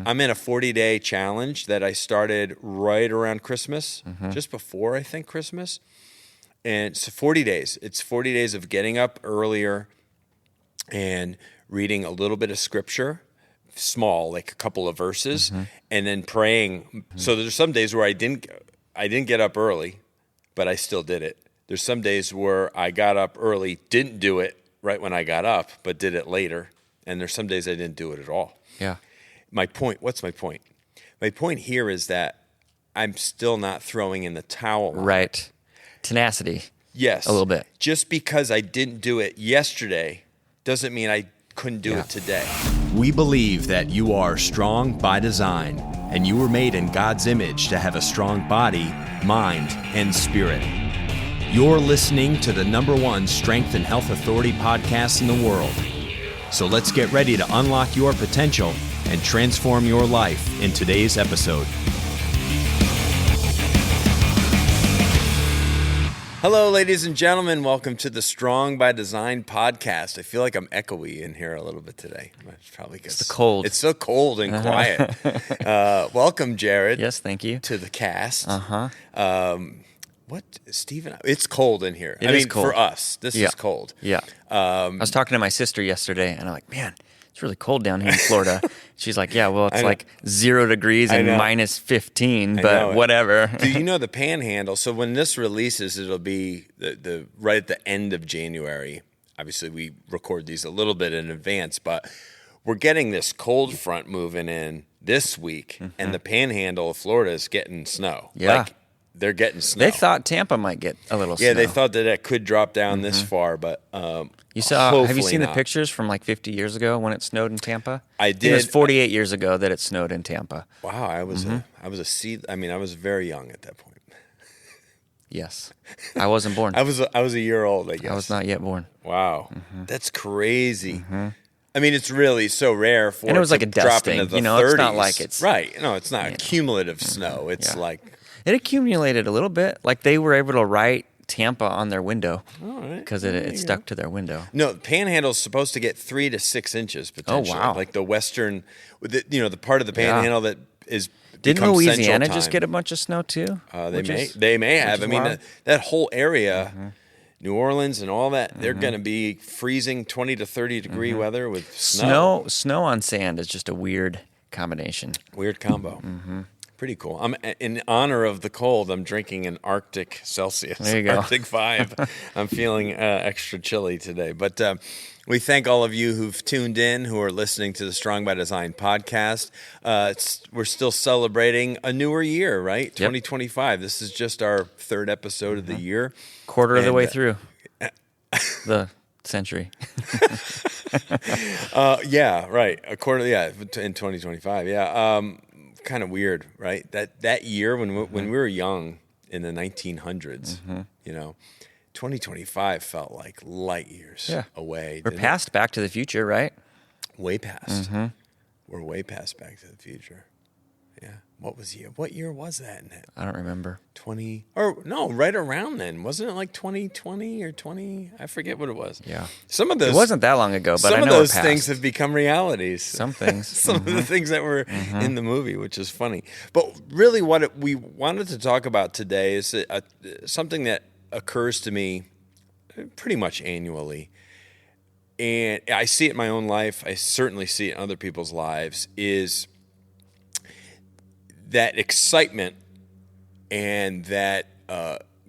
I'm in a 40-day challenge that I started right around Christmas, just before, I think, Christmas. And it's 40 days. It's 40 days of getting up earlier and reading a little bit of scripture, small, like a couple of verses, and then praying. So there's some days where I didn't get up early, but I still did it. There's some days where I got up early, didn't do it right when I got up, but did it later. And there's some days I didn't do it at all. Yeah. What's my point? My point here is that I'm still not throwing in the towel. Right. Tenacity. Yes. A little bit. Just because I didn't do it yesterday doesn't mean I couldn't do it today. We believe that you are strong by design, and you were made in God's image to have a strong body, mind, and spirit. You're listening to the #1 strength and health authority podcast in the world. So let's get ready to unlock your potential and transform your life in today's episode. Hello, ladies and gentlemen. Welcome to the Strong by Design podcast. I feel like I'm echoey in here a little bit today. It's probably because it's the cold. It's so cold and quiet. Welcome, Jared. Yes, thank you. To the cast. What, Stephen? It's cold in here. It is cold. For us, this is cold. Yeah. I was talking to my sister yesterday, and I'm like, man, it's really cold down here in Florida. She's like, yeah, well, it's like 0 degrees and minus 15, but whatever. Do you know the Panhandle? So when this releases, it'll be the right at the end of January. Obviously, we record these a little bit in advance, but we're getting this cold front moving in this week, and the Panhandle of Florida is getting snow. Yeah. They're getting snow. They thought Tampa might get a little snow. Yeah, they thought that it could drop down this far, but you saw? Have you seen not. the pictures from like 50 years ago when it snowed in Tampa? I did. It was 48 years ago that it snowed in Tampa. Wow, I was I was very young at that point. Yes, I wasn't born. I was a year old, I guess. I was not yet born. Wow, that's crazy. I mean, it's really so rare for and it was like a drop into dusting. the You know, 30s. it's not like it's right. No, it's not cumulative snow. It's like it accumulated a little bit. Like they were able to write Tampa on their window because it stuck to their window. No, the Panhandle's supposed to get 3 to 6 inches potentially. Oh wow! Like the western, the part of the Panhandle that is. Didn't Louisiana just get a bunch of snow too? They may have. I mean, that whole area, New Orleans and all that, they're going to be freezing 20 to 30 degree weather with snow. Snow on sand is just a weird combination. Weird combo. Pretty cool. I'm in honor of the cold. I'm drinking an Arctic Celsius. There you go. Arctic 5. I'm feeling extra chilly today, but. We thank all of you who've tuned in, who are listening to the Strong by Design podcast. We're still celebrating a newer year, right? 2025. This is just our 3rd episode of the year. Quarter of the way through the century. Yeah, right. A quarter, in 2025. Yeah. Kind of weird, right? That year when we were young in the 1900s, 2025 felt like light years away. We're past Back to the Future, right? Way past. We're way past Back to the Future. Yeah. What year was that? I don't remember. Right around then. Wasn't it like 2020 or 20? I forget what it was. Yeah. Some of those. It wasn't that long ago, but I know some of those it things have become realities. Some things. Some of the things that were in the movie, which is funny. But really what we wanted to talk about today is something that occurs to me pretty much annually, and I see it in my own life, I certainly see it in other people's lives, is that excitement and that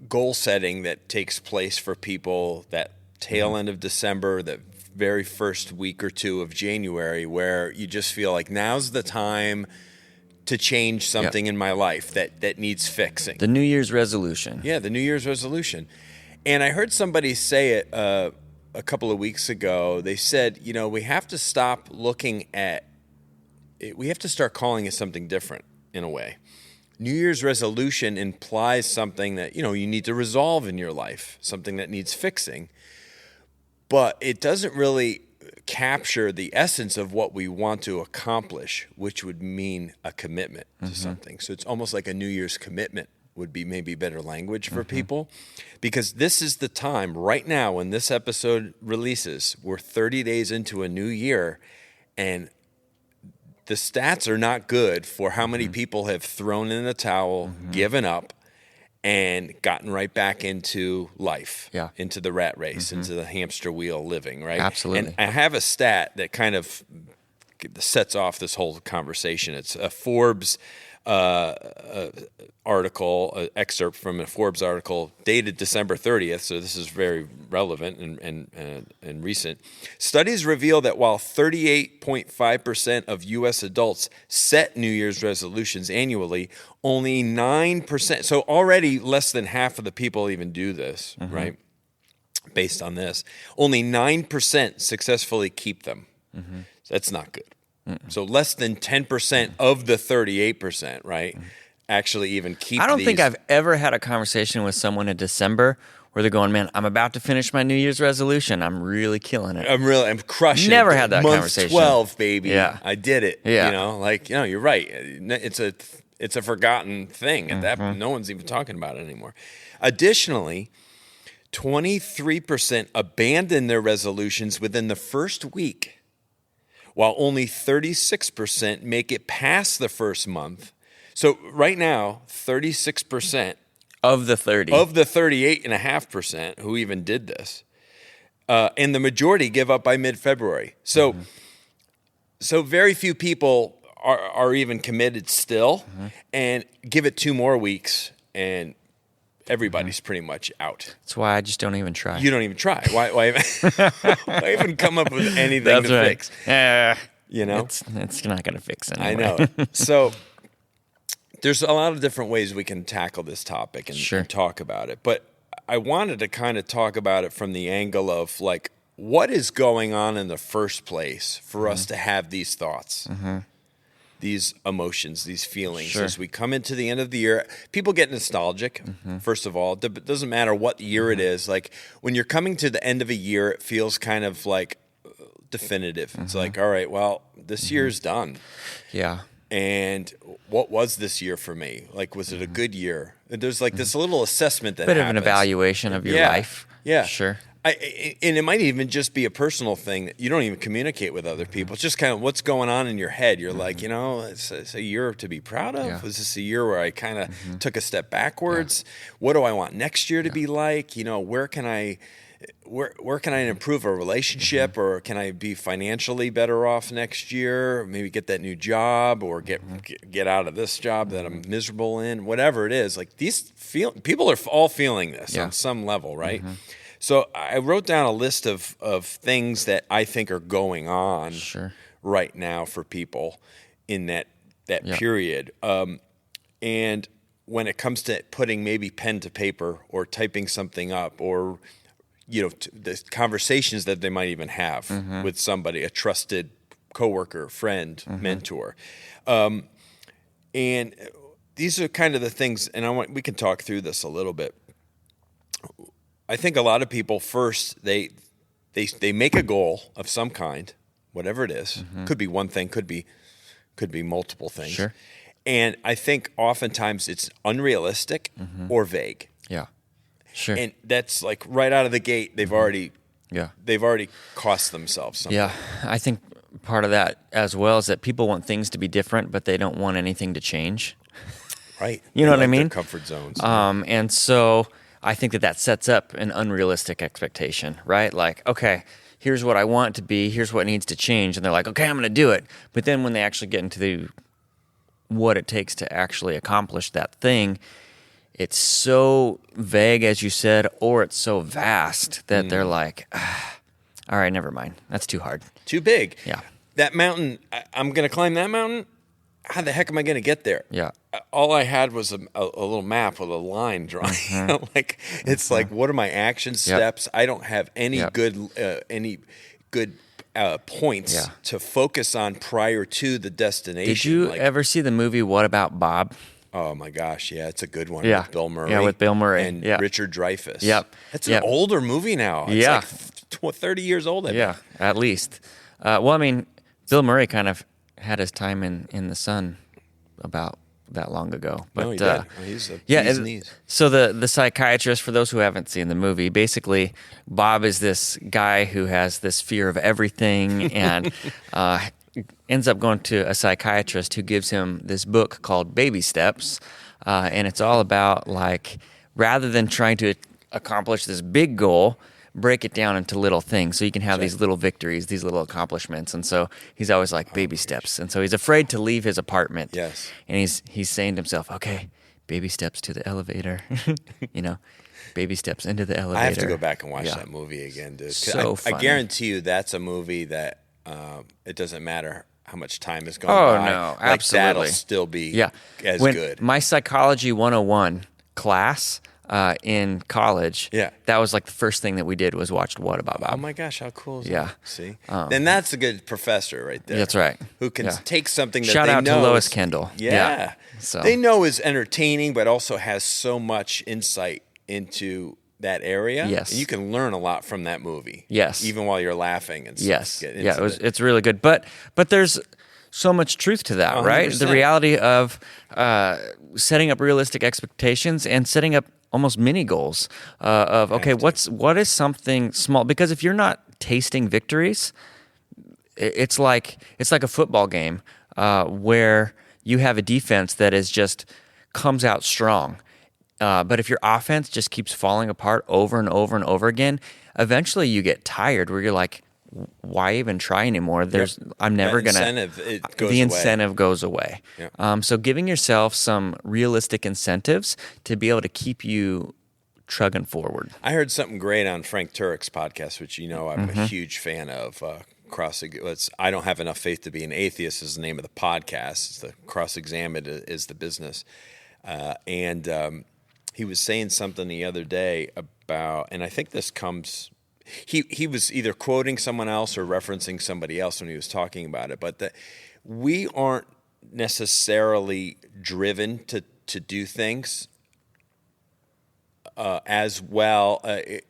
goal setting that takes place for people that tail end of December, that very first week or two of January, where you just feel like now's the time to change something in my life that needs fixing. The New Year's resolution. Yeah, the New Year's resolution. And I heard somebody say it a couple of weeks ago. They said, we have to stop looking at it. We have to start calling it something different in a way. New Year's resolution implies something that, you need to resolve in your life, something that needs fixing. But it doesn't really capture the essence of what we want to accomplish, which would mean a commitment to something. So it's almost like a New Year's commitment would be maybe better language for people, because this is the time right now when this episode releases. We're 30 days into a new year, and the stats are not good for how many people have thrown in the towel, given up, and gotten right back into life, into the rat race, into the hamster wheel living, right? Absolutely. And I have a stat that kind of sets off this whole conversation. It's a Forbes article, excerpt from a Forbes article dated December 30th, so this is very relevant and recent. Studies reveal that while 38.5% of U.S. adults set New Year's resolutions annually, only 9%, so already less than half of the people even do this, right? Based on this, only 9% successfully keep them. So that's not good. So less than 10% of the 38%, right, actually even keep I don't these. think I've ever had a conversation with someone in December where they're going, man, I'm about to finish my New Year's resolution. I'm really killing it. I'm crushing Never it. had that Month conversation. 12, baby. Yeah. I did it. Yeah. You know, like, you're right. It's a forgotten thing. At that no one's even talking about it anymore. Additionally, 23% abandon their resolutions within the first week, while only 36% make it past the first month. So right now, 36% of the 30. of the 38.5% who even did this, and the majority give up by mid-February. So very few people are even committed still, and give it 2 more weeks, and everybody's pretty much out. That's why I just don't even try. You don't even try. Why why even come up with anything That's to right. fix? You know? It's not going to fix it. I Anyway. know. So there's a lot of different ways we can tackle this topic and talk about it. But I wanted to kind of talk about it from the angle of, like, what is going on in the first place for us to have these thoughts, these emotions, these feelings. As we come into the end of the year, people get nostalgic, first of all. It doesn't matter what year it is. Like, when you're coming to the end of a year, it feels kind of like definitive. It's like, all right, well, this year's done. Yeah. And what was this year for me? Like, was it a good year? There's like this little assessment that Bit happens. of an evaluation of your life. Yeah. Sure. And it might even just be a personal thing that you don't even communicate with other people. It's just kind of what's going on in your head. You're like, it's a year to be proud of. Yeah. Was this a year where I kind of took a step backwards? What do I want next year to be like? Where can I improve a relationship, or can I be financially better off next year? Maybe get that new job, or get out of this job that I'm miserable in. Whatever it is, like, people are all feeling this on some level, right? So I wrote down a list of things that I think are going on right now for people in that period. And when it comes to putting maybe pen to paper or typing something up, or the conversations that they might even have with somebody, a trusted coworker, friend, mentor. And these are kind of the things, and we can talk through this a little bit. I think a lot of people first, they make a goal of some kind, whatever it is. Could be one thing, could be multiple things. Sure. And I think oftentimes it's unrealistic or vague. Yeah. Sure. And that's like right out of the gate, they've already cost themselves something. Yeah. I think part of that as well is that people want things to be different, but they don't want anything to change. Right. You know what I mean? Their comfort zones. And so I think that sets up an unrealistic expectation, right? Like, okay, here's what I want to be, here's what needs to change. And they're like, okay, I'm going to do it. But then when they actually get into what it takes to actually accomplish that thing, it's so vague, as you said, or it's so vast that they're like, all right, never mind. That's too hard. Too big. Yeah. That mountain, I'm going to climb that mountain? How the heck am I going to get there? Yeah. All I had was a little map with a line drawn. Like, it's like, what are my action steps? I don't have any good points to focus on prior to the destination. Did you ever see the movie What About Bob? Oh my gosh, yeah, it's a good one Yeah. with Bill Murray. Yeah, with Bill Murray. And Yeah. Richard Dreyfuss. Yep. It's an older movie now. It's Yeah. like 30 years old, I Yeah, think. at least. Well, I mean, Bill Murray kind of had his time in the sun about that long ago. But, No, he did. He's a bee's knees. So the psychiatrist, for those who haven't seen the movie, basically Bob is this guy who has this fear of everything and ends up going to a psychiatrist who gives him this book called Baby Steps, and it's all about like rather than trying to accomplish this big goal, break it down into little things so you can have these little victories, these little accomplishments. And so he's always like baby steps. And so he's afraid to leave his apartment. Yes. And he's saying to himself, okay, baby steps to the elevator, baby steps into the elevator. I have to go back and watch that movie again, dude. So I funny. guarantee you that's a movie that it doesn't matter how much time has gone Oh, by. no, Like, absolutely. that'll still be as good. My Psychology 101 class in college, that was like the first thing that we did was watch What About Bob. Oh my gosh, how cool is Yeah. that? See? Then that's a good professor right there. That's right. Who can Yeah. take something that Shout they out know to Lois is- Kendall. Yeah. So They know is entertaining, but also has so much insight into that area. Yes. And you can learn a lot from that movie. Yes. Even while you're laughing and stuff. Yes. Get Yeah, into it's really good. But there's so much truth to that, right? The 100%. reality of setting up realistic expectations and setting up almost mini goals of okay, what is something small? Because if you're not tasting victories, it's like a football game where you have a defense that is just comes out strong. But if your offense just keeps falling apart over and over and over again, eventually you get tired where you're like, why even try anymore? I'm never going to. The incentive goes away. Yep. So giving yourself some realistic incentives to be able to keep you chugging forward. I heard something great on Frank Turek's podcast, which I'm a huge fan of. I don't have enough faith to be an atheist is the name of the podcast. It's the Cross-Examined is the business. And he was saying something the other day about, and I think this comes, he was either quoting someone else or referencing somebody else when he was talking about it, but that we aren't necessarily driven to do things as well. It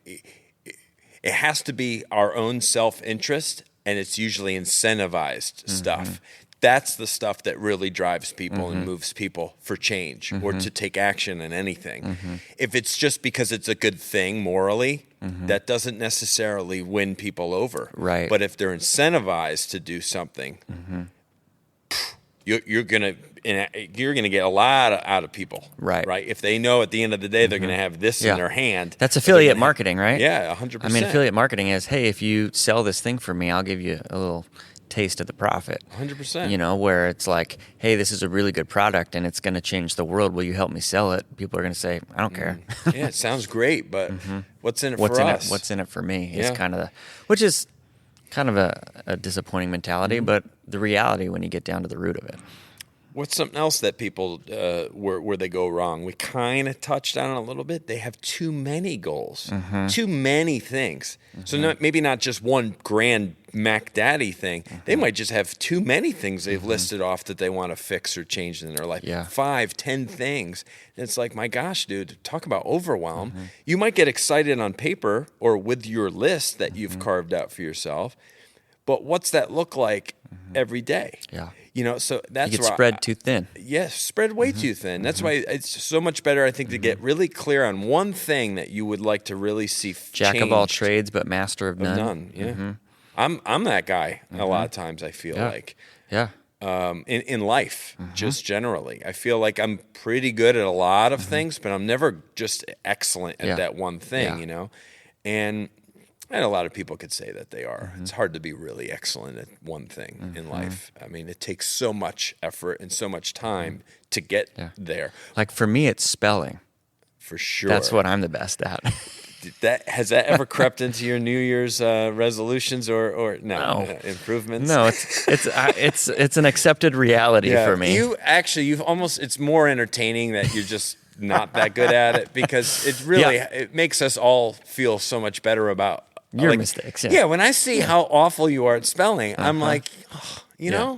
has to be our own self-interest, and it's usually incentivized stuff. That's the stuff that really drives people and moves people for change or to take action in anything. If it's just because it's a good thing morally, that doesn't necessarily win people over. Right. But if they're incentivized to do something, you're gonna get a lot out of people. Right. If they know at the end of the day they're gonna have this in their hand. That's affiliate marketing, right? Yeah, 100%. I mean, affiliate marketing is, hey, if you sell this thing for me, I'll give you a little taste of the profit. 100%. Where it's like, hey, this is a really good product and it's going to change the world. Will you help me sell it? People are going to say, I don't care. Yeah, it sounds great, but what's in it for us? What's in it for me is kind of which is kind of a disappointing mentality, but the reality when you get down to the root of it. What's something else that people where they go wrong? We kind of touched on it a little bit. They have too many goals, too many things. So maybe not just one grand Mac Daddy thing. They might just have too many things they've listed off that they want to fix or change in their life. 5, 10 things. And it's like, my gosh, dude, talk about overwhelm. You might get excited on paper or with your list that you've carved out for yourself. But what's that look like every day? Yeah. So that's you get why spread too thin. Yes, spread way too thin. That's why it's so much better, I think, to get really clear on one thing that you would like to really see Jack changed. of all trades, but master of none. Yeah. I'm that guy a lot of times, I feel like. Yeah. In life, just generally. I feel like I'm pretty good at a lot of things, but I'm never just excellent at that one thing, And a lot of people could say that they are. It's hard to be really excellent at one thing in life. I mean, it takes so much effort and so much time to get there. Like for me, it's spelling. For sure. That's what I'm the best at. Has that ever crept into your New Year's resolutions or improvements? No, it's an accepted reality for me. It's more entertaining that you're just not that good at it because it really it makes us all feel so much better about your mistakes. Yeah, when I see how awful you are at spelling, I'm like, Yeah.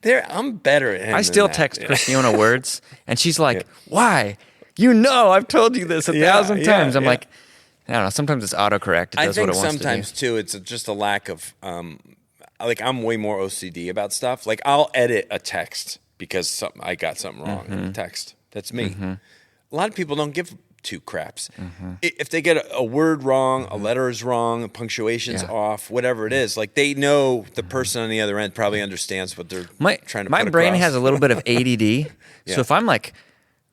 I'm better at him I still than that. text Christiana words, and she's like, "Why? I've told you this 1,000 times." I'm like, I don't know. Sometimes it's autocorrect. It does what it wants sometimes to do. too, it's just a lack of I'm way more OCD about stuff. Like I'll edit a text because I got something wrong in the text. That's me. A lot of people don't give two craps. If they get a word wrong, a letter is wrong, punctuation's off, whatever it is, like they know the person on the other end probably understands what they're trying to put across. My brain has a little bit of ADD. Yeah. So if I'm like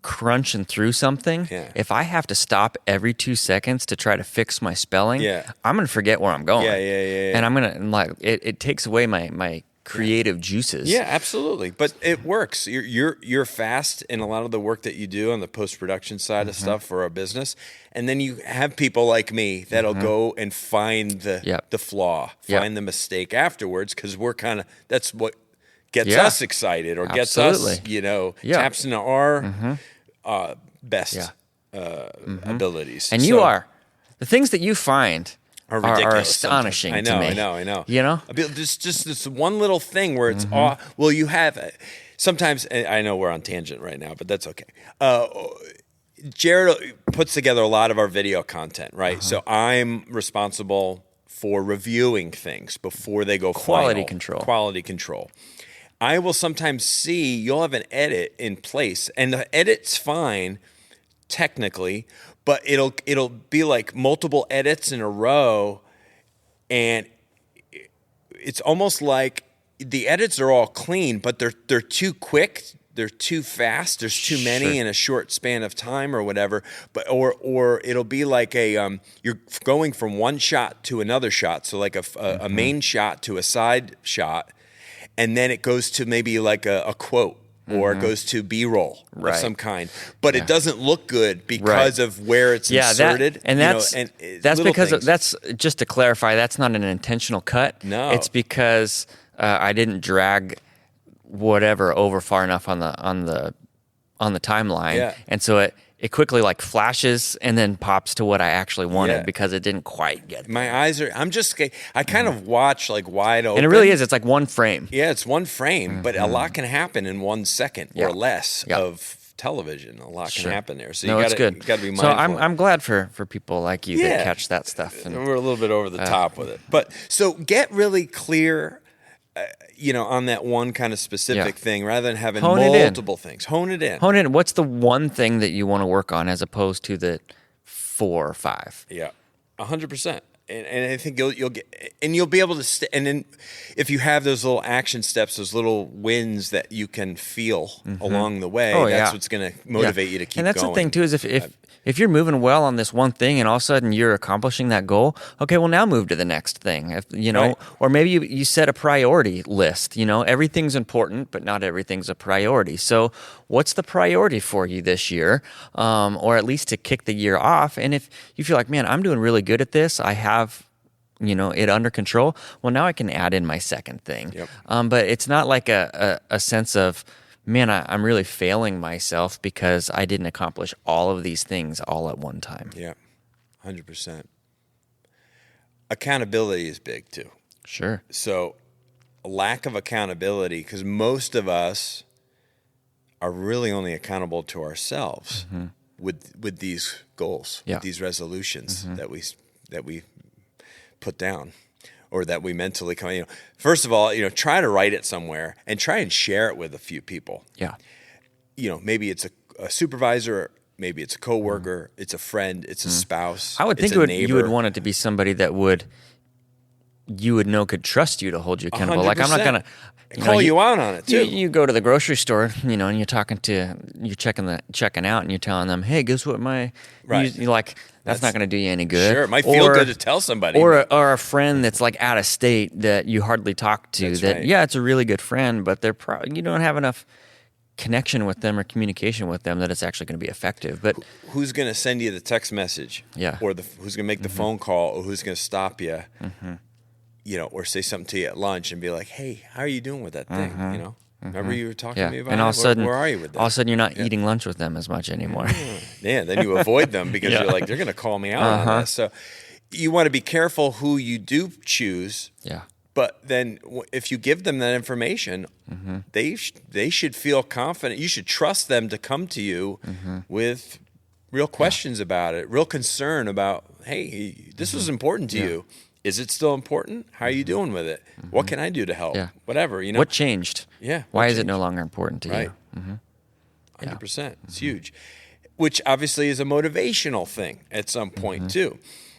crunching through something, Yeah. if I have to stop every 2 seconds to try to fix my spelling, I'm going to forget where I'm going. Yeah. And I'm going to, like, it takes away my creative juices. Yeah, absolutely. But it works. You're fast in a lot of the work that you do on the post-production side of stuff for our business. And then you have people like me that'll go and find the flaw, find the mistake afterwards, because we're kind of, that's what gets us excited or gets us, taps into our best abilities. And the things that you find are ridiculous. Are astonishing to me. I know. You know? Just this one little thing where it's well, you have sometimes, and I know we're on tangent right now, but that's okay. Jared puts together a lot of our video content, right? So I'm responsible for reviewing things before they go Quality final. Quality control. I will sometimes see you'll have an edit in place, and the edit's fine technically, but it'll be like multiple edits in a row, and it's almost like the edits are all clean, but they're too quick, they're too fast. There's too many in a short span of time or whatever. But or it'll be like you're going from one shot to another shot, so like a main shot to a side shot, and then it goes to maybe like a quote. Or it goes to B-roll of some kind, but it doesn't look good because of where it's inserted. That's because that's just to clarify. That's not an intentional cut. No, it's because I didn't drag whatever over far enough on the timeline, and so it quickly like flashes and then pops to what I actually wanted because it didn't quite get there. My eyes are, I kind of watch like wide open. And it really is, it's like one frame. Yeah, it's one frame, but a lot can happen in 1 second or less of television. A lot can happen there. So you got to be mindful. So I'm glad for people like you that catch that stuff. And we're a little bit over the top with it. But so get really clear on that one kind of specific thing rather than having multiple things. Hone it in. What's the one thing that you want to work on as opposed to the 4 or 5? Yeah, 100%. And I think you'll get, and you'll be able to, and then if you have those little action steps, those little wins that you can feel along the way, that's what's going to motivate you to keep going. And that's the thing too, is if you're moving well on this one thing and all of a sudden you're accomplishing that goal, okay, well now move to the next thing, or maybe you set a priority list, everything's important, but not everything's a priority. So what's the priority for you this year? Or at least to kick the year off. And if you feel like, man, I'm doing really good at this, I have it under control, well now I can add in my second thing. But it's not like a sense of, man, I'm really failing myself because I didn't accomplish all of these things all at one time. Yeah, 100%. Accountability is big too. Sure. So a lack of accountability, because most of us are really only accountable to ourselves with these goals, with these resolutions that we put down. Or that we mentally come, first of all, try to write it somewhere and try and share it with a few people. Yeah. Maybe it's a supervisor, maybe it's a coworker, it's a friend, it's a spouse. I would think you would want it to be somebody that you would know could trust you to hold you accountable. 100%. Like I'm not gonna call you out on it too. You go to the grocery store, and you're checking out, and you're telling them, hey, guess what you're like. That's not going to do you any good. Sure, it might feel good to tell somebody. Or a friend that's like out of state that you hardly talk to. It's a really good friend, but you don't have enough connection with them or communication with them that it's actually going to be effective. But who's going to send you the text message? Yeah. Or who's going to make the phone call? Or who's going to stop you? Or say something to you at lunch and be like, "Hey, how are you doing with that thing?" Remember you were talking to me about and all of a sudden, where are you with that? All of a sudden, you're not eating lunch with them as much anymore. Then you avoid them because you're like, they're going to call me out on this. So you want to be careful who you do choose. Yeah. But then if you give them that information, they should feel confident. You should trust them to come to you with real questions about it, real concern about, hey, this was important to you. Is it still important? How are you doing with it? What can I do to help? Yeah. Whatever, What changed? Yeah. Why is it no longer important to you? 100%. It's huge. which obviously is a motivational thing at some point too.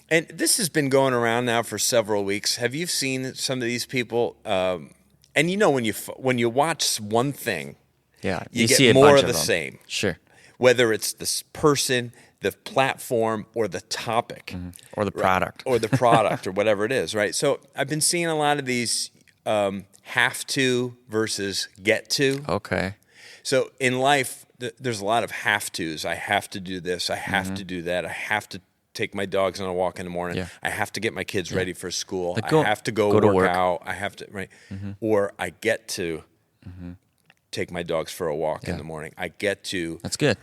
And this has been going around now for several weeks. Have you seen some of these people? And you know, when you watch one thing, you get see a more bunch of the them. same. Sure. Whether it's this person, the platform, or the topic, Or the product, or the product, or whatever it is, right? So I've been seeing a lot of these have to versus get to. Okay. So in life, there's a lot of have tos. I have to do this. I have to do that. I have to take my dogs on a walk in the morning. Yeah. I have to get my kids ready for school. Like I have to go to work work. out. I have to, right? Or I get to take my dogs for a walk in the morning. I get to That's good.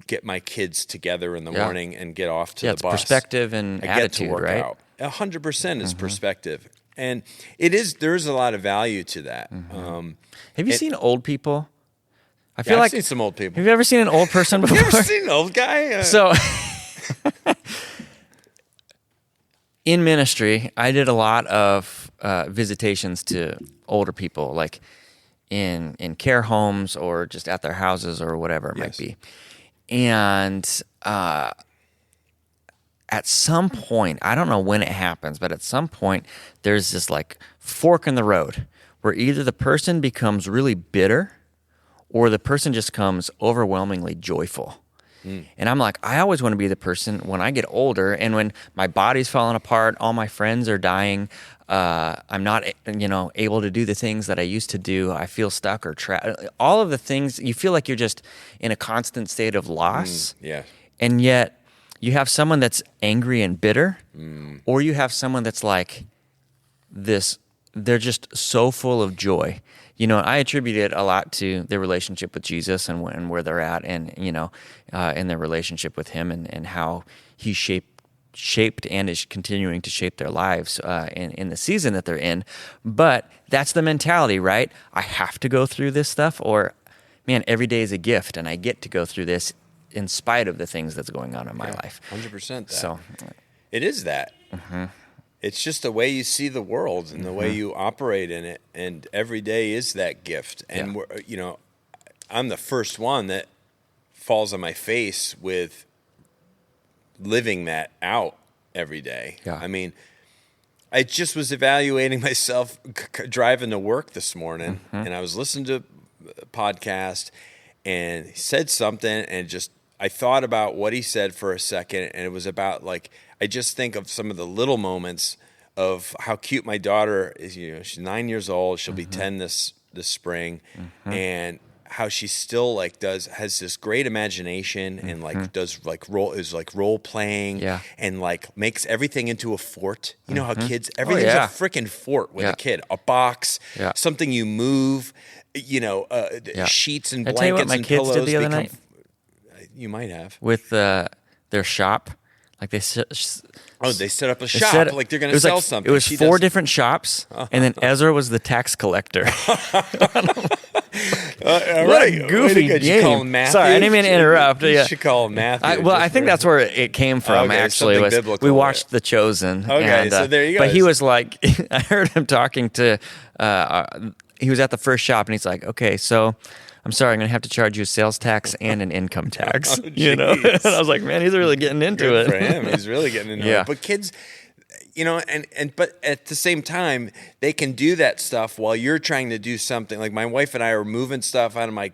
get my kids together in the morning and get off to Yeah, the it's bus. perspective and I attitude, get to work right? out. 100% is perspective. And there's a lot of value to that. Have you seen old people? I feel I've like seen some old people. Have you ever seen an old person before? You ever seen an old guy? So, in ministry, I did a lot of visitations to older people, like in care homes or just at their houses or whatever it might be. And at some point, I don't know when it happens, but at some point, there's this like fork in the road where either the person becomes really bitter or the person just comes overwhelmingly joyful. And I'm like, I always want to be the person when I get older and when my body's falling apart, all my friends are dying, I'm not, able to do the things that I used to do. I feel stuck or trapped. All of the things, you feel like you're just in a constant state of loss. And yet you have someone that's angry and bitter, or you have someone that's like this, they're just so full of joy. I attribute it a lot to their relationship with Jesus and where they're at, and in their relationship with Him, and how He shaped and is continuing to shape their lives in the season that they're in. But that's the mentality, right? I have to go through this stuff, or man, every day is a gift, and I get to go through this in spite of the things that's going on in my life. 100% that. So it is that. It's just the way you see the world and the way you operate in it, and every day is that gift. And I'm the first one that falls on my face with living that out every day. I mean, I just was evaluating myself driving to work this morning, and I was listening to a podcast, and he said something, and I thought about what he said for a second, and it was about like, I just think of some of the little moments of how cute my daughter is. She's 9 years old. She'll be 10 this spring, and how she still has this great imagination and does role playing and makes everything into a fort. You know how kids, everything's a freaking fort with a kid, a box, something you move, sheets and blankets. I tell you what my and kids pillows did the other night. You might have with their shop. Like they set up a shop. They're going to sell something. It was four different shops, and then Ezra was the tax collector. What a goofy game. You call him Matthew? Sorry, I didn't mean to interrupt. You should call him Matthew. I think that's where it came from, actually. We watched The Chosen. Okay, so there you go. But he was like, I heard him talking to, he was at the first shop, and he's like, okay, so I'm sorry, I'm going to have to charge you a sales tax and an income tax. And I was like, man, he's really getting into Good it. for him. He's really getting into it. But kids, but at the same time, they can do that stuff while you're trying to do something. Like my wife and I are moving stuff out of my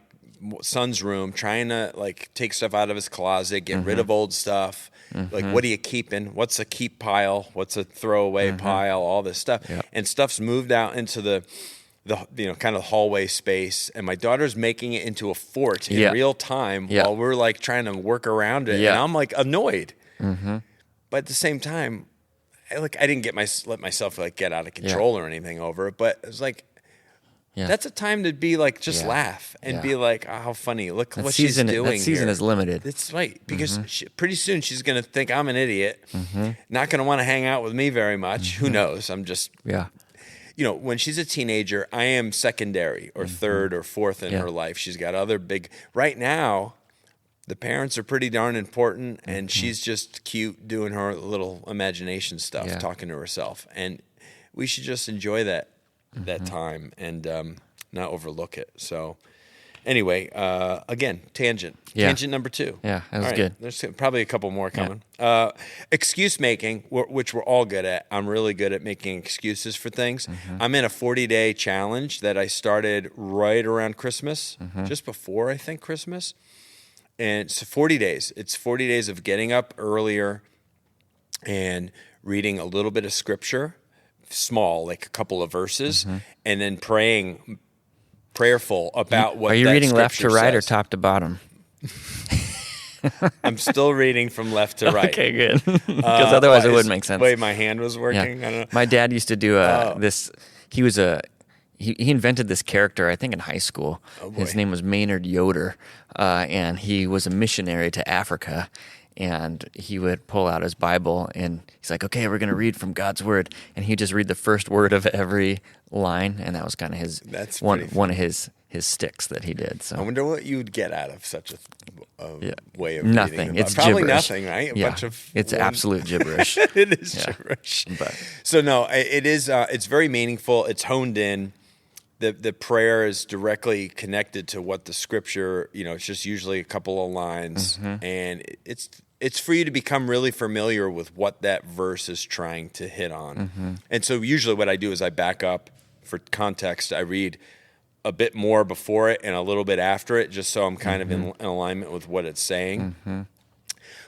son's room, trying to take stuff out of his closet, get rid of old stuff. Like, what are you keeping? What's a keep pile? What's a throwaway pile? All this stuff. And stuff's moved out into the kind of hallway space, and my daughter's making it into a fort in real time while we're trying to work around it, and I'm annoyed. But at the same time, I didn't let myself get out of control or anything over it, but it was that's a time to be just laugh and be like, oh, how funny! Look what she's doing. That season here. is limited. It's right because pretty soon she's going to think I'm an idiot, not going to want to hang out with me very much. Who knows? I'm just when she's a teenager, I am secondary or third or fourth in her life. She's got other big. Right now, the parents are pretty darn important, and she's just cute doing her little imagination stuff, talking to herself. And we should just enjoy that time and not overlook it. So Anyway, again, tangent. Yeah. Tangent number 2. Yeah, that was All right, good. There's probably a couple more coming. Excuse making, which we're all good at. I'm really good at making excuses for things. I'm in a 40-day challenge that I started right around Christmas, just before, I think, Christmas. And it's 40 days. It's 40 days of getting up earlier and reading a little bit of scripture, small, like a couple of verses, and then prayerful about what Are you that reading left to scripture right or says. top to bottom? I'm still reading from left to right. Okay, good. Because otherwise it wouldn't make sense. Wait, my hand was Yeah. working? I don't know. My dad used to do this. He was he invented this character, I think, in high school. His name was Maynard Yoder, and he was a missionary to Africa. And he would pull out his Bible, and he's like, "Okay, we're going to read from God's word," and he'd just read the first word of every line, and that was kind of his That's one pretty of his sticks that he did. I So wonder what you'd get out of such a way of nothing. reading the It's Bible. Probably gibberish. nothing, right? Yeah. Bunch of It's absolute gibberish. It is Yeah. gibberish. But So no, it is. It's very meaningful. It's honed in. The prayer is directly connected to what the scripture. It's just usually a couple of lines, and it's for you to become really familiar with what that verse is trying to hit on. And so usually what I do is I back up for context. I read a bit more before it and a little bit after it, just so I'm kind of in alignment with what it's saying.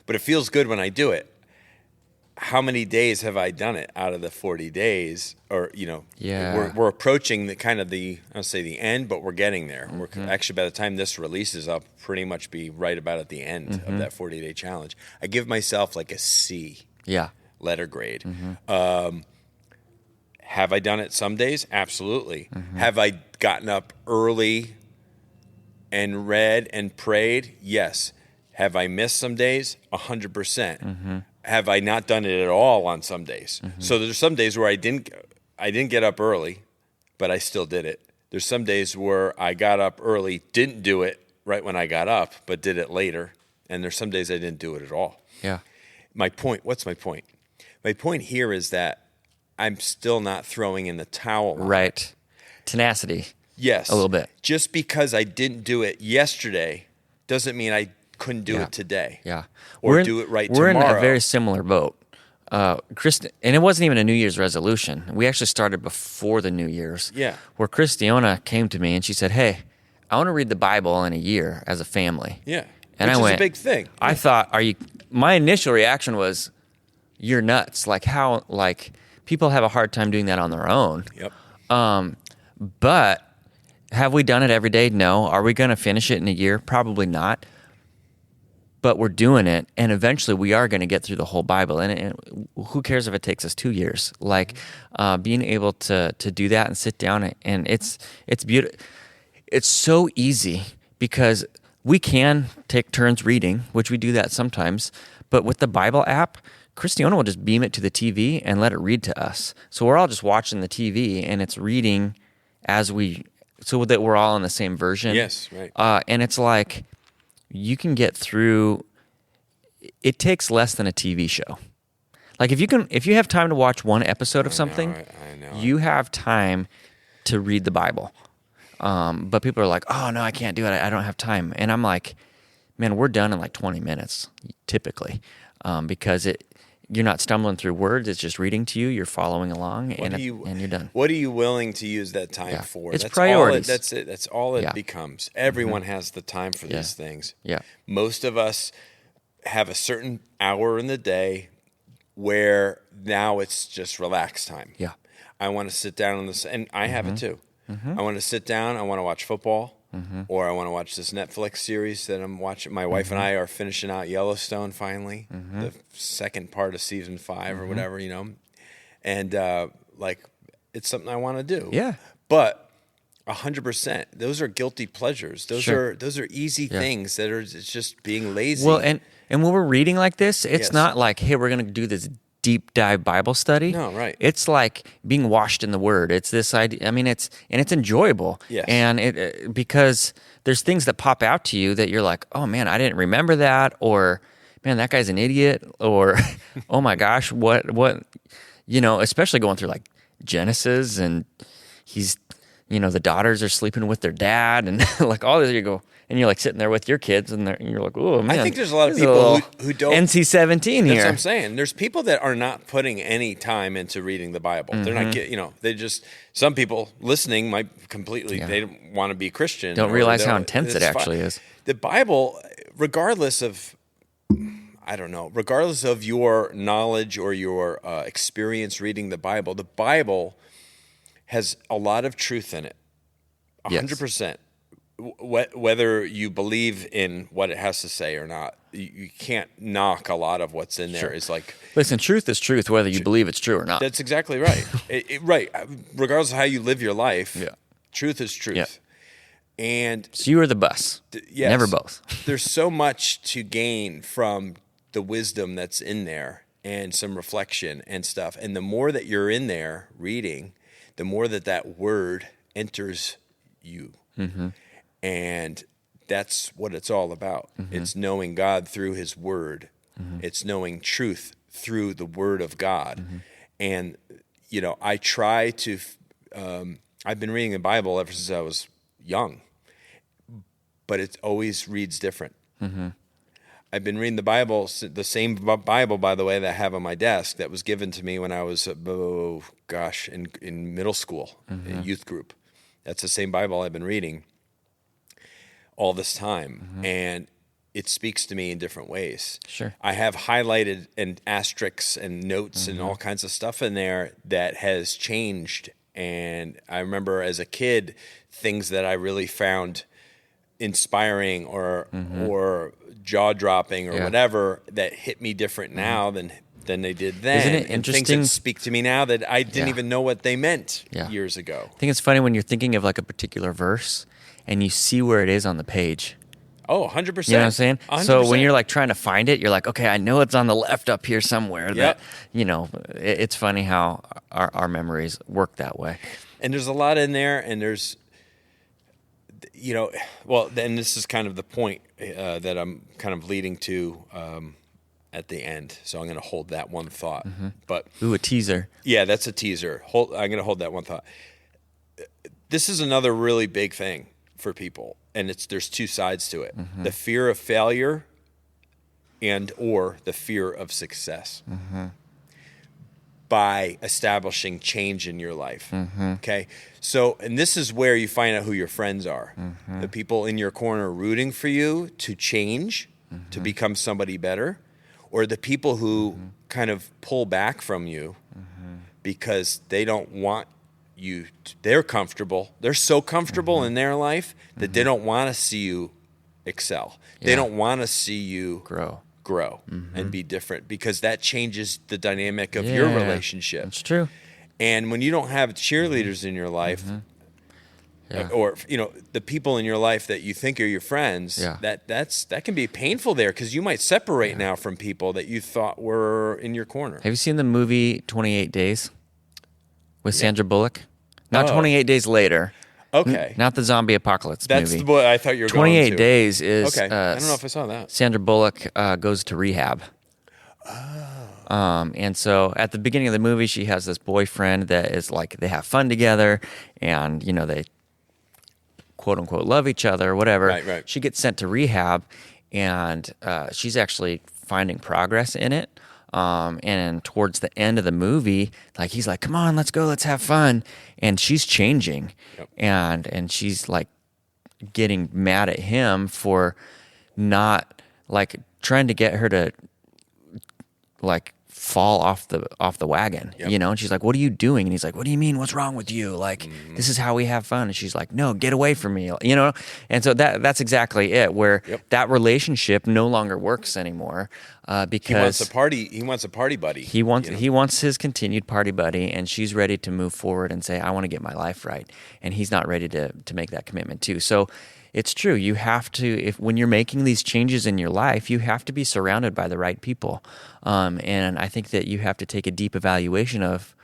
But it feels good when I do it. How many days have I done it out of the 40 days? Or, Yeah. we're approaching I'll say the end, but we're getting there. We're actually, by the time this releases, I'll pretty much be right about at the end of that 40-day challenge. I give myself like a C yeah, letter grade. Have I done it some days? Absolutely. Have I gotten up early and read and prayed? Yes. Have I missed some days? 100%. Have I not done it at all on some days? So there's some days where I didn't get up early, but I still did it. There's some days where I got up early, didn't do it right when I got up, but did it later. And there's some days I didn't do it at all. yeah, What's my point? My point here is that I'm still not throwing in the towel. right. Tenacity. Yes. A little bit. Just because I didn't do it yesterday doesn't mean I couldn't do it today. Yeah, Or do it right We're tomorrow. in a very similar boat. And it wasn't even a New Year's resolution. We actually started before the New Year's. Yeah. Where Christiana came to me and she said, "Hey, I want to read the Bible in a year as a family." Yeah. And Which I is went, a big thing. I thought, my initial reaction was, "You're nuts. Like how, people have a hard time doing that on their own." Yep. But have we done it every day? No. Are we going to finish it in a year? Probably not. But we're doing it, and eventually we are going to get through the whole Bible. And who cares if it takes us 2 years? Being able to do that and sit down, and it's beautiful. It's so easy because we can take turns reading, which we do that sometimes. But with the Bible app, Christiana will just beam it to the TV and let it read to us. So we're all just watching the TV, and it's reading so that we're all in the same version. Yes, right. And it's like you can get through. It takes less than a TV show. Like if you have time to watch one episode of something, I know. you have time to read the Bible. But people are like, "Oh no, I can't do it. I don't have time." And I'm like, "Man, we're done in like 20 minutes typically, because you're not stumbling through words. It's just reading to you. You're following along, and you're done." What are you willing to use that time for? It's that's priorities. That's it. That's all it becomes. Everyone has the time for these things. Yeah. Most of us have a certain hour in the day where now it's just relaxed time. Yeah. I want to sit down on this, and I have it too. I want to sit down. I want to watch football, or I want to watch this Netflix series that I'm watching. My wife and I are finishing out Yellowstone finally, the second part of season 5 or whatever, and it's something I want to do. Yeah. But 100%, those are guilty pleasures. Those Sure. are easy things that it's just being lazy. Well, and when we're reading like this, it's Yes. not like, "Hey, we're going to do this deep dive Bible study." No, right. It's like being washed in the Word. It's this idea. I mean, it's enjoyable. Yes. And it because there's things that pop out to you that you're like, "Oh man, I didn't remember that," or "Man, that guy's an idiot," or "Oh my gosh, what?" Especially going through like Genesis, and he's the daughters are sleeping with their dad, and like all this. You go, and you're like sitting there with your kids, and you're like, oh man. I think there's a lot of this is people who don't. NC-17 here. That's what I'm saying. There's people that are not putting any time into reading the Bible. They're not they just, some people listening might completely, they don't want to be Christian. Don't realize how intense it actually is. The Bible, regardless of your knowledge or your experience reading the Bible has a lot of truth in it. 100%. Whether you believe in what it has to say or not, you can't knock a lot of what's in there. It's like, listen, truth is truth, whether you believe it's true or not. That's exactly right. Right. Regardless of how you live your life, truth is truth. Yeah. And so you are the bus. Yes, never both. There's so much to gain from the wisdom that's in there and some reflection and stuff. And the more that you're in there reading, the more that word enters you. Mm-hmm. And that's what it's all about. Mm-hmm. It's knowing God through his word. Mm-hmm. It's knowing truth through the word of God. Mm-hmm. And, I try to, I've been reading the Bible ever since I was young, but it always reads different. Mm-hmm. I've been reading the Bible, the same Bible, by the way, that I have on my desk that was given to me when I was, in middle school, in youth group. That's the same Bible I've been reading all this time, and it speaks to me in different ways. Sure. I have highlighted and asterisks and notes and all kinds of stuff in there that has changed. And I remember as a kid, things that I really found inspiring or jaw-dropping or whatever that hit me different now than they did then. Isn't it interesting? And things that speak to me now that I didn't even know what they meant years ago. I think it's funny when you're thinking of like a particular verse and you see where it is on the page. Oh, 100%. You know what I'm saying? 100%. So when you're like trying to find it, you're like, okay, I know it's on the left up here somewhere. That, it's funny how our memories work that way. And there's a lot in there, and there's, then this is kind of the point that I'm kind of leading to at the end. So I'm going to hold that one thought. Mm-hmm. But a teaser. Yeah, that's a teaser. I'm going to hold that one thought. This is another really big thing for people, and there's two sides to it: the fear of failure or the fear of success. By establishing change in your life. Okay. So, and this is where you find out who your friends are. The people in your corner rooting for you to change, to become somebody better, or the people who kind of pull back from you because they don't want you they're comfortable. They're so comfortable in their life that they don't want to see you excel. They don't want to see you grow and be different, because that changes the dynamic of your relationship. That's true. And when you don't have cheerleaders in your life, or the people in your life that you think are your friends, that can be painful there, because you might separate now from people that you thought were in your corner. Have you seen the movie 28 Days with Sandra Bullock? Not 28 Days Later. Okay. Not the zombie apocalypse movie. That's what I thought you were 28 going to. 28 Days is... Okay. I don't know if I saw that. Sandra Bullock goes to rehab. And so at the beginning of the movie, she has this boyfriend that is like, they have fun together, and, they quote unquote love each other or whatever. Right. She gets sent to rehab, and she's actually finding progress in it. And towards the end of the movie, like, he's like, come on, let's go, let's have fun. And she's changing. Yep. And she's like getting mad at him for not like trying to get her to like fall off the wagon, and she's like, what are you doing? And he's like, what do you mean, what's wrong with you? Like, this is how we have fun. And she's like, no, get away from me, and so that's exactly it, where that relationship no longer works anymore, because he wants a party buddy. He wants his continued party buddy, and she's ready to move forward and say, I want to get my life right, and he's not ready to make that commitment too. So it's true. You have to, when you're making these changes in your life, you have to be surrounded by the right people. And I think that you have to take a deep evaluation of,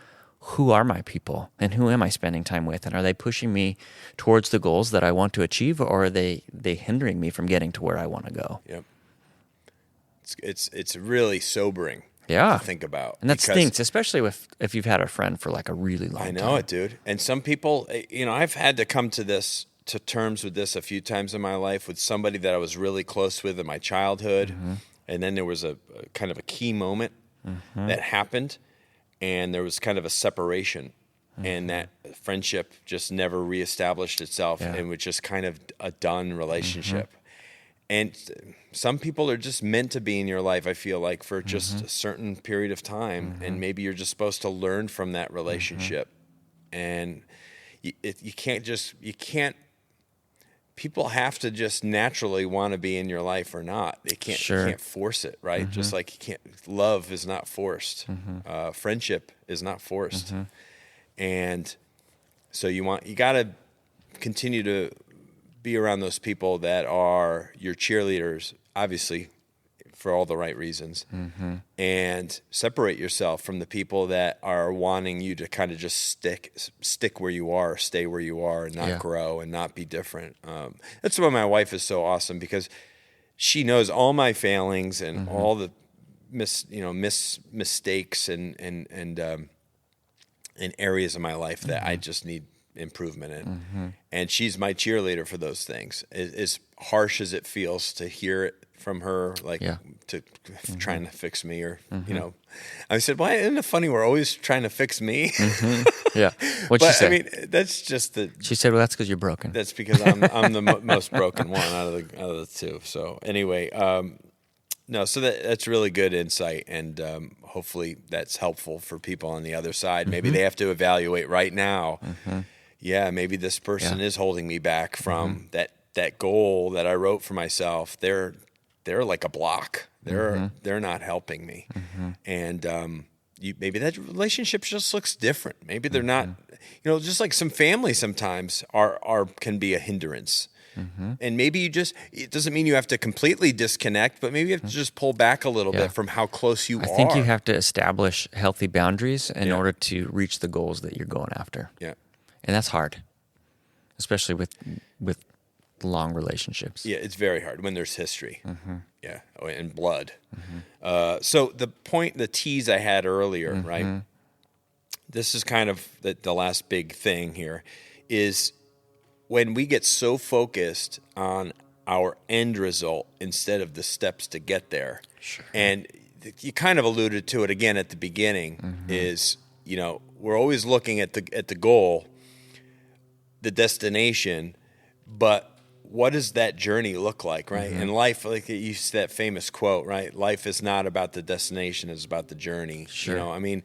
who are my people and who am I spending time with? And are they pushing me towards the goals that I want to achieve, or are they hindering me from getting to where I want to go? Yep. It's really sobering. Yeah. to think about. And that because stinks, especially if you've had a friend for like a really long time. I know it, dude. And some people, I've had to come to terms with this a few times in my life with somebody that I was really close with in my childhood. And then there was a kind of a key moment that happened, and there was kind of a separation, and that friendship just never reestablished itself, and was just kind of a done relationship. And some people are just meant to be in your life, I feel like, for just a certain period of time, and maybe you're just supposed to learn from that relationship. And you can't. People have to just naturally want to be in your life or not. They can't. Sure. You can't force it, right? Just like you can't. Love is not forced. Friendship is not forced. And so you got to continue to be around those people that are your cheerleaders, obviously, for all the right reasons, and separate yourself from the people that are wanting you to kind of just stick where you are, stay where you are, and not grow and not be different. That's why my wife is so awesome, because she knows all my failings and all the mistakes and areas of my life that I just need improvement in. And she's my cheerleader for those things. As harsh as it feels to hear it from her, like to trying to fix me, or I said, "Why isn't it funny? We're always trying to fix me." Yeah, what'd she say? I mean, that's just She said, "Well, that's because you're broken." That's because I'm the most broken one out of the two. So anyway, no, so that's really good insight, and hopefully that's helpful for people on the other side. Maybe they have to evaluate right now. Yeah, maybe this person is holding me back from that goal that I wrote for myself. They're like a block. They're not helping me, and maybe that relationship just looks different. Maybe they're not. Just like some families sometimes can be a hindrance. And maybe it doesn't mean you have to completely disconnect, but maybe you have to just pull back a little bit from how close you are. I think you have to establish healthy boundaries in order to reach the goals that you're going after. Yeah. And that's hard, especially with long relationships. Yeah, it's very hard when there's history. Yeah, and blood. So the tease I had earlier, right? This is kind of the last big thing here, is when we get so focused on our end result instead of the steps to get there. Sure. And you kind of alluded to it again at the beginning, is, we're always looking at the goal, the destination, but what does that journey look like, right? And life, like you used that famous quote, right? Life is not about the destination, it's about the journey. Sure. I mean,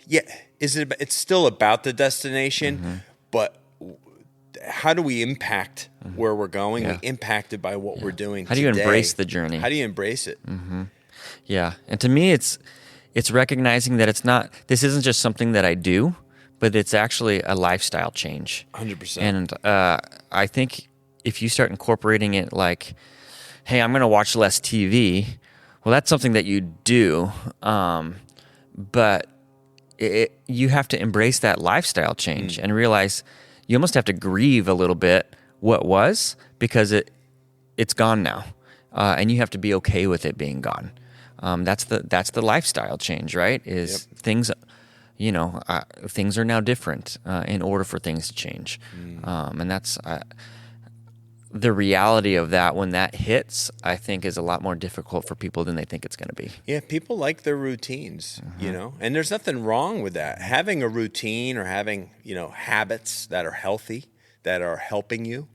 yeah, it's still about the destination, but how do we impact where we're going? Yeah. We impacted by what we're doing. How do you today. embrace the journey? How do you embrace it? Yeah. And to me, it's recognizing that this isn't just something that I do, but it's actually a lifestyle change. 100%. And I think if you start incorporating it like, hey, I'm going to watch less TV, well, that's something that you do. But you have to embrace that lifestyle change and realize you almost have to grieve a little bit what was, because it's gone now. And you have to be okay with it being gone. That's the lifestyle change, right? Things, things are now different in order for things to change. And that's the reality of that. When that hits, I think is a lot more difficult for people than they think it's going to be. Yeah, people like their routines, and there's nothing wrong with that. Having a routine or having, habits that are healthy, that are helping you,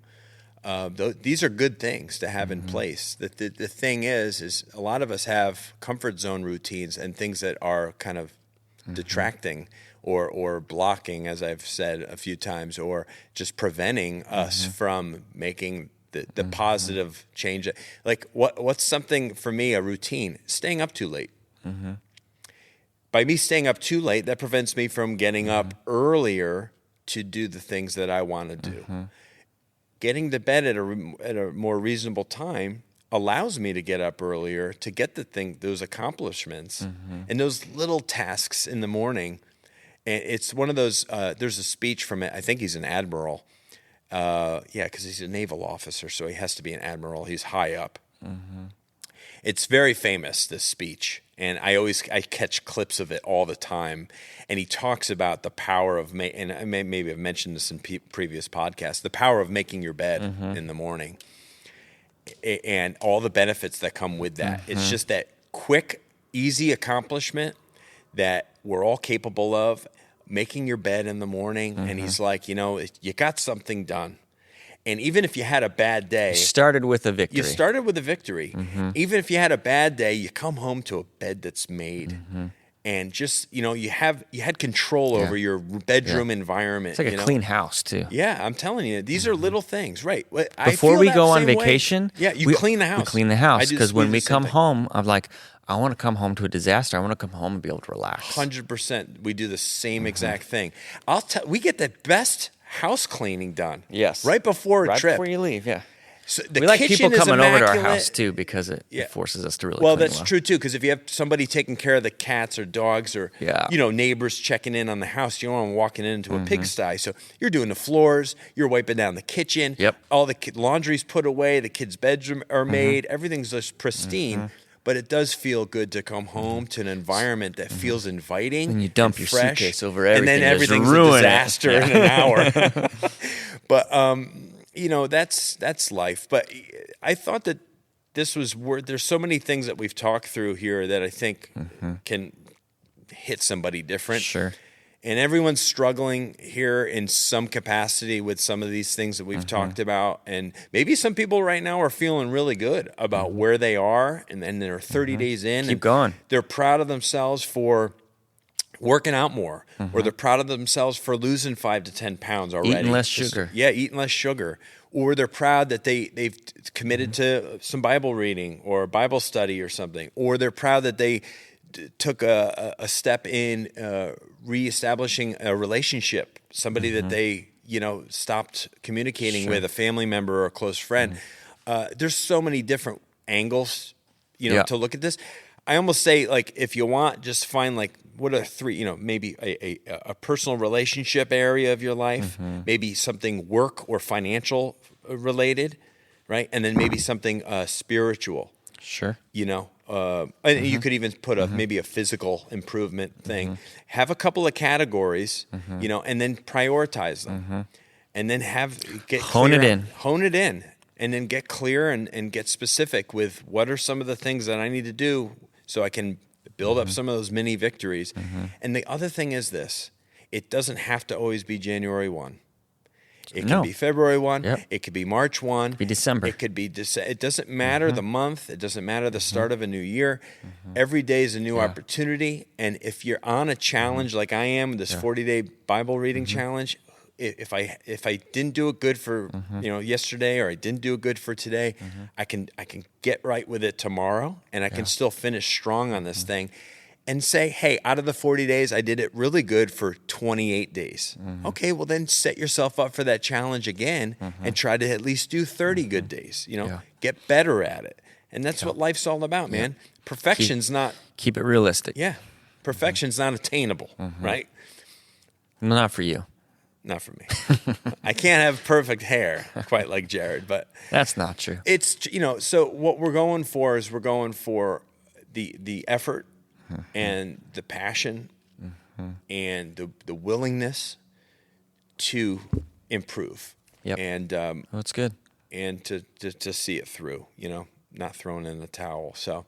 these are good things to have in place. The thing is a lot of us have comfort zone routines and things that are kind of detracting or blocking, as I've said a few times, or just preventing us from making the positive change. Like what's something for me, a routine? Staying up too late. By me staying up too late, that prevents me from getting up earlier to do the things that I want to do. Getting to bed at a more reasonable time allows me to get up earlier to get those accomplishments and those little tasks in the morning. And it's one of those, there's a speech from it. I think he's an admiral. Because he's a naval officer, so he has to be an admiral. He's high up. It's very famous, this speech, and I catch clips of it all the time. And he talks about the power of and maybe I've mentioned this in previous podcasts, the power of making your bed in the morning, and all the benefits that come with that. It's just that quick, easy accomplishment that we're all capable of, making your bed in the morning. And he's like, you got something done. And even if you had a bad day, You started with a victory. Even if you had a bad day, you come home to a bed that's made. And just, you had control over your bedroom environment. It's like a clean house too. Yeah, I'm telling you, these are little things, right? Before we go on vacation, you clean the house. We clean the house, because when we come home, I'm like, I want to come home to a disaster. I want to come home and be able to relax. 100%. We do the same exact thing. We get the best house cleaning done. Yes. Right before a trip. Right before you leave, yeah. So we like people coming over to our immaculate. house too, because it forces us to really Well, clean that's true too, because if you have somebody taking care of the cats or dogs or neighbors checking in on the house, you don't want them walking into a pigsty. So you're doing the floors, you're wiping down the kitchen, all the laundry's put away, the kids' bedroom are made, everything's just pristine. But it does feel good to come home to an environment that feels inviting. And you dump your fresh, suitcase over everything, and then everything's a disaster in an hour. But that's life. But I thought that this was there's so many things that we've talked through here that I think can hit somebody different. Sure. And everyone's struggling here in some capacity with some of these things that we've talked about. And maybe some people right now are feeling really good about where they are, and they're 30 days in. Keep going. They're proud of themselves for working out more, or they're proud of themselves for losing 5 to 10 pounds already. Eating less sugar. Eating less sugar. Or they're proud that they've committed to some Bible reading or Bible study or something. Or they're proud that they took a step in reestablishing a relationship, somebody that they stopped communicating with, a family member or a close friend. There's so many different angles to look at this. I almost say, like, if you want, just find like what are three, maybe a personal relationship area of your life, maybe something work or financial related, right? And then maybe something spiritual. Sure. And you could even put maybe a physical improvement thing. Have a couple of categories, and then prioritize them, and then hone it in, and then get clear and get specific with what are some of the things that I need to do so I can build up some of those mini victories. And the other thing is this: it doesn't have to always be January 1. It could be February 1. Yep. It could be March 1. It could be December. It could be It doesn't matter the month. It doesn't matter the start of a new year. Every day is a new opportunity. And if you're on a challenge like I am, this 40-day Bible reading challenge, if I didn't do it good for yesterday, or I didn't do it good for today, I can get right with it tomorrow, and I can still finish strong on this thing. And say, hey, out of the 40 days, I did it really good for 28 days. Okay, well then set yourself up for that challenge again and try to at least do 30 good days. Get better at it. And that's what life's all about, man. Perfection's not... Keep it realistic. Yeah. Perfection's not attainable, right? Not for you. Not for me. I can't have perfect hair quite like Jared, but... That's not true. It's, so what we're going for is the effort, and the passion and the willingness to improve. Yep. And that's good. And to see it through, not throwing in the towel. So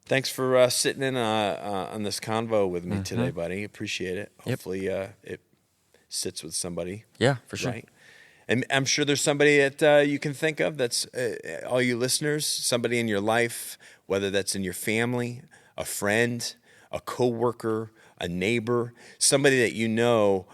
thanks for sitting in on this convo with me today, buddy. Appreciate it. Hopefully it sits with somebody. Yeah, for sure. Right? And I'm sure there's somebody that you can think of that's all you listeners, somebody in your life, whether that's in your family, a friend, a coworker, a neighbor, somebody that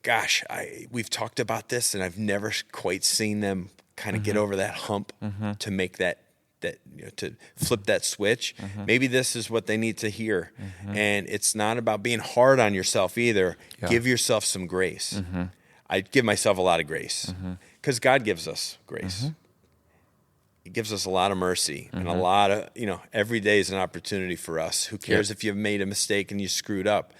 gosh, we've talked about this and I've never quite seen them kind of get over that hump to make that to flip that switch. Maybe this is what they need to hear. And it's not about being hard on yourself either. Yeah. Give yourself some grace. I give myself a lot of grace because God gives us grace. He gives us a lot of mercy and a lot of, every day is an opportunity for us. Who cares if you've made a mistake and you screwed up?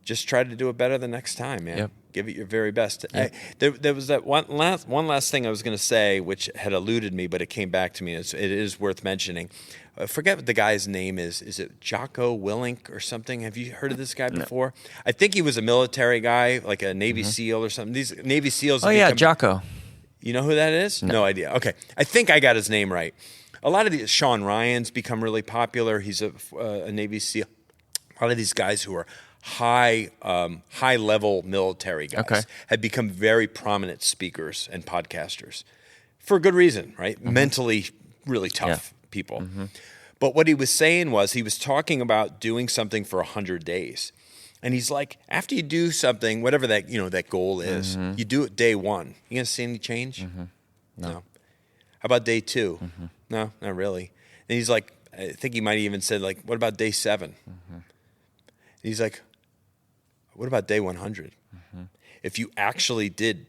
just try to do it better the next time, man. Yep. Give it your very best. Yep. There was that one last thing I was going to say, which had eluded me, but it came back to me. It is worth mentioning. I forget what the guy's name is. Is it Jocko Willink or something? Have you heard of this guy before? I think he was a military guy, like a Navy SEAL or something. These Navy SEAls. Oh, yeah, Jocko. You know who that is? No idea. Okay. I think I got his name right. A lot of these, Sean Ryan's become really popular. He's a Navy SEAL. A lot of these guys who are high level military guys have become very prominent speakers and podcasters for good reason, right? Mentally really tough people. But what he was saying was he was talking about doing something for 100 days. And he's like, after you do something, whatever that, that goal is, you do it day 1. You gonna see any change? No. How about day 2? No, not really. And he's like, I think he might have even said, like, what about day 7? And he's like, what about day 100? If you actually did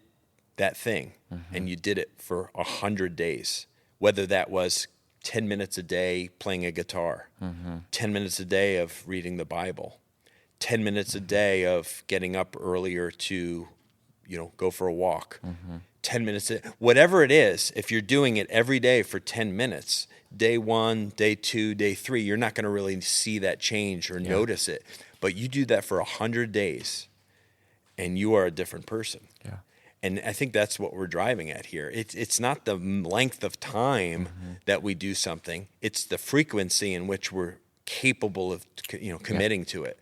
that thing and you did it for 100 days, whether that was 10 minutes a day playing a guitar, 10 minutes a day of reading the Bible, 10 minutes a day of getting up earlier to, go for a walk, 10 minutes, whatever it is, if you're doing it every day for 10 minutes, day 1, day 2, day 3, you're not going to really see that change or notice it. But you do that for 100 days and you are a different person. Yeah. And I think that's what we're driving at here. It's not the length of time that we do something. It's the frequency in which we're capable of, committing to it.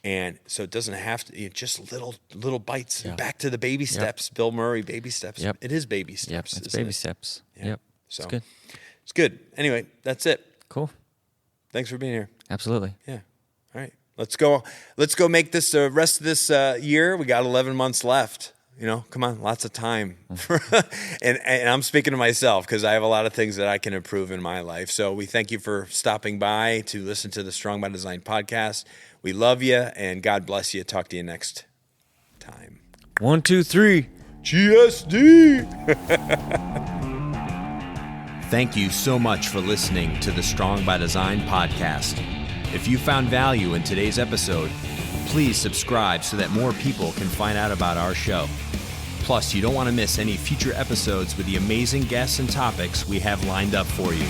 And so it doesn't have to, just little bites. Back to the baby steps. Bill Murray, baby steps. It is baby steps. It's baby steps. Yeah. So it's good. It's good. Anyway, that's it. Cool. Thanks for being here. Absolutely. Yeah. All right. Let's go make this the rest of this year. We got 11 months left. Come on, lots of time. and I'm speaking to myself because I have a lot of things that I can improve in my life. So we thank you for stopping by to listen to the Strong by Design podcast. We love you, and God bless you. Talk to you next time. 1, 2, 3. GSD. Thank you so much for listening to the Strong by Design podcast. If you found value in today's episode, please subscribe so that more people can find out about our show. Plus, you don't want to miss any future episodes with the amazing guests and topics we have lined up for you.